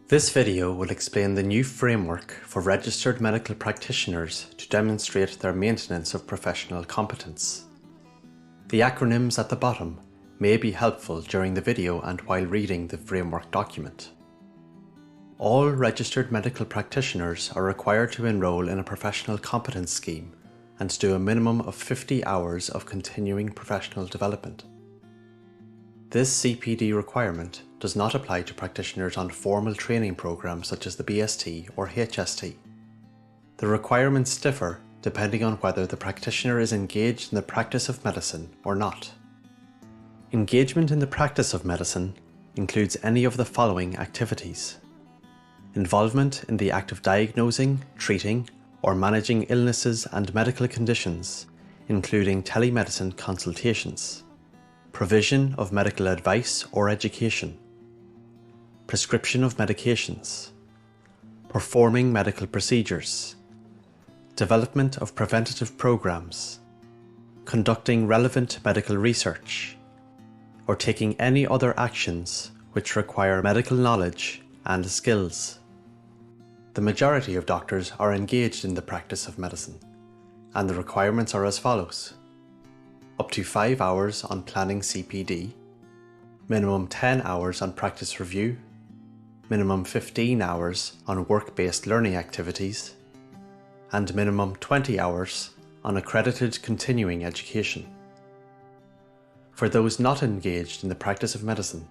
This video will explain the new framework for registered medical practitioners to demonstrate their maintenance of professional competence. The acronyms at the bottom may be helpful during the video and while reading the framework document. All registered medical practitioners are required to enrol in a professional competence scheme and do a minimum of 50 hours of continuing professional development. This CPD requirement does not apply to practitioners on formal training programs such as the BST or HST. The requirements differ depending on whether the practitioner is engaged in the practice of medicine or not. Engagement in the practice of medicine includes any of the following activities: involvement in the act of diagnosing, treating, or managing illnesses and medical conditions, including telemedicine consultations, provision of medical advice or education, prescription of medications, performing medical procedures, development of preventative programs, conducting relevant medical research, or taking any other actions which require medical knowledge and skills. The majority of doctors are engaged in the practice of medicine, and the requirements are as follows: up to 5 hours on planning CPD, minimum 10 hours on practice review, minimum 15 hours on work-based learning activities, and minimum 20 hours on accredited continuing education. For those not engaged in the practice of medicine,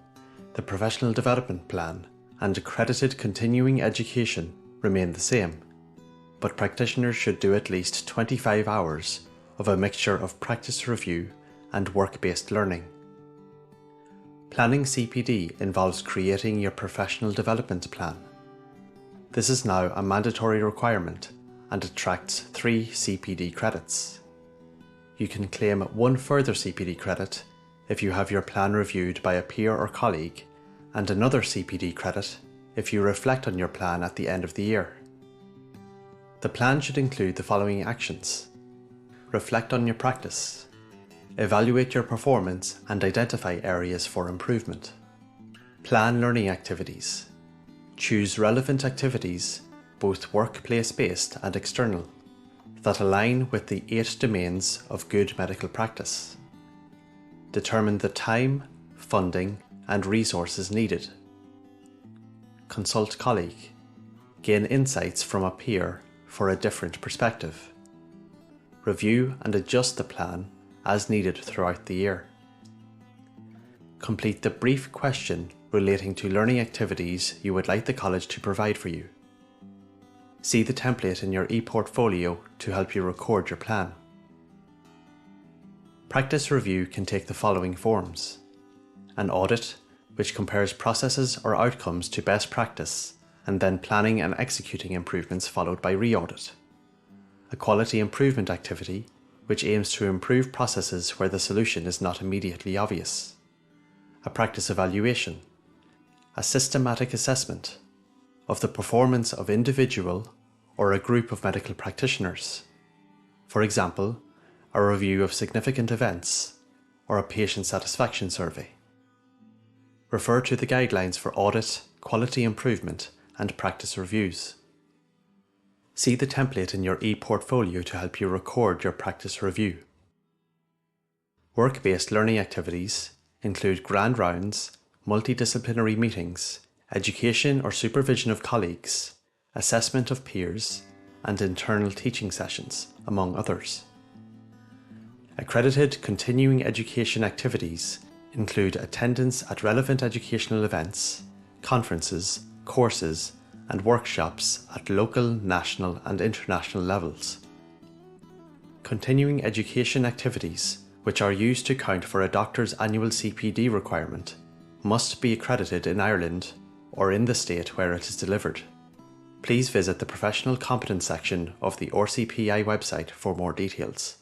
the professional development plan and accredited continuing education remain the same, but practitioners should do at least 25 hours of a mixture of practice review and work-based learning. Planning CPD involves creating your professional development plan. This is now a mandatory requirement and attracts 3 CPD credits. You can claim 1 further CPD credit if you have your plan reviewed by a peer or colleague, and another CPD credit if you reflect on your plan at the end of the year. The plan should include the following actions: reflect on your practice, evaluate your performance and identify areas for improvement, plan learning activities, choose relevant activities, both workplace-based and external, that align with the 8 domains of good medical practice, determine the time, funding and resources needed, consult colleague, gain insights from a peer for a different perspective, review and adjust the plan as needed throughout the year. Complete the brief question relating to learning activities you would like the college to provide for you. See the template in your e-portfolio to help you record your plan. Practice review can take the following forms: an audit, which compares processes or outcomes to best practice, and then planning and executing improvements followed by re-audit. A quality improvement activity, which aims to improve processes where the solution is not immediately obvious. A practice evaluation. A systematic assessment of the performance of individual or a group of medical practitioners. For example, a review of significant events or a patient satisfaction survey. Refer to the guidelines for audit, quality improvement, and practice reviews. See the template in your e-portfolio to help you record your practice review. Work-based learning activities include grand rounds, multidisciplinary meetings, education or supervision of colleagues, assessment of peers, and internal teaching sessions, among others. Accredited continuing education activities include attendance at relevant educational events, conferences, courses, and workshops at local, national, and international levels. Continuing education activities, which are used to count for a doctor's annual CPD requirement, must be accredited in Ireland or in the state where it is delivered. Please visit the Professional Competence section of the RCPI website for more details.